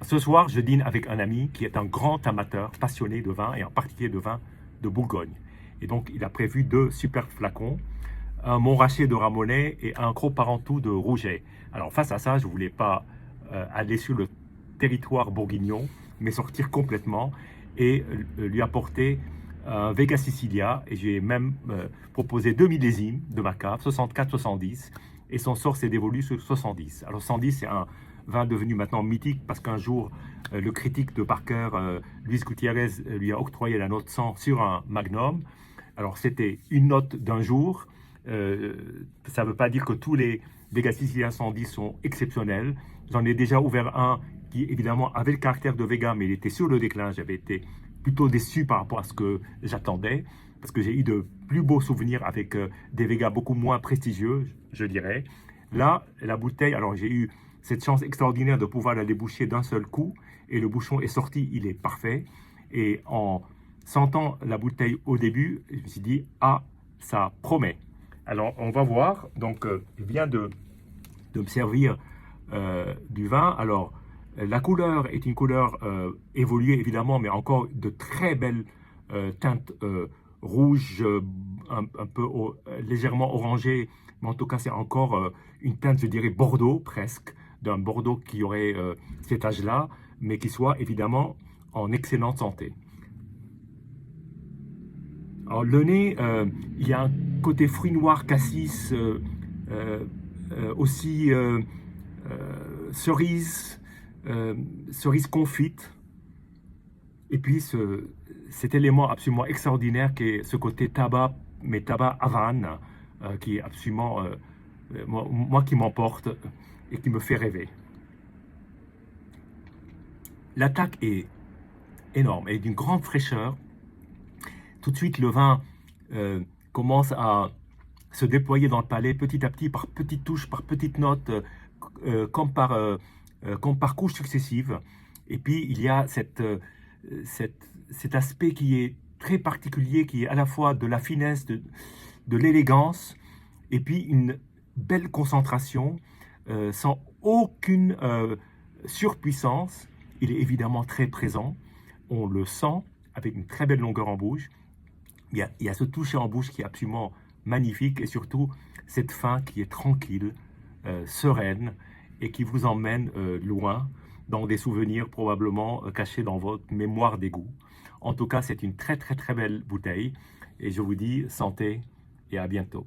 Ce soir, je dîne avec un ami qui est un grand amateur passionné de vin et en particulier de vin de Bourgogne. Et donc, il a prévu 2 superbes flacons, un Montrachet de Ramonais et un Gros Parentou de Rouget. Alors, face à ça, je ne voulais pas aller sur le territoire bourguignon, mais sortir complètement et lui apporter un Vega Sicilia. Et j'ai même proposé 2 millésimes de ma cave, 64-70, et son sort s'est dévolu sur 70. Alors 110, c'est un vin devenu maintenant mythique parce qu'un jour, le critique de Parker, Luis Gutiérrez, lui a octroyé la note 100 sur un Magnum. Alors c'était une note d'un jour. Ça ne veut pas dire que tous les Vega Sicilia 110 sont exceptionnels. J'en ai déjà ouvert un qui évidemment avait le caractère de Vega, mais il était sur le déclin. J'avais été plutôt déçu par rapport à ce que j'attendais, parce que j'ai eu de plus beaux souvenirs avec des Vega beaucoup moins prestigieux, je dirais. Là, la bouteille, alors j'ai eu cette chance extraordinaire de pouvoir la déboucher d'un seul coup, et le bouchon est sorti, il est parfait. Et en sentant la bouteille au début, je me suis dit, ah, ça promet. Alors, on va voir. Donc, je viens de me servir du vin. Alors, la couleur est une couleur évoluée, évidemment, mais encore de très belles teintes rouges, un peu légèrement orangées. Mais en tout cas, c'est encore une teinte, je dirais, Bordeaux, presque, d'un Bordeaux qui aurait cet âge-là, mais qui soit évidemment en excellente santé. Alors, le nez, il y a un côté fruit noir, cassis, aussi cerise, cerise confite, et puis cet élément absolument extraordinaire qui est ce côté tabac, mais tabac Havane, qui est absolument, moi qui m'emporte et qui me fait rêver. L'attaque est énorme et d'une grande fraîcheur. Tout de suite, le vin commence à se déployer dans le palais petit à petit, par petites touches, par petites notes, comme par couches successives. Et puis, il y a cet aspect qui est très particulier, qui est à la fois de la finesse, de l'élégance, et puis une belle concentration, sans aucune surpuissance. Il est évidemment très présent, on le sent, avec une très belle longueur en bouche. Il y a ce toucher en bouche qui est absolument magnifique, et surtout cette fin qui est tranquille, sereine, et qui vous emmène loin, dans des souvenirs probablement cachés dans votre mémoire d'égout. En tout cas, c'est une très très très belle bouteille, et je vous dis santé et à bientôt.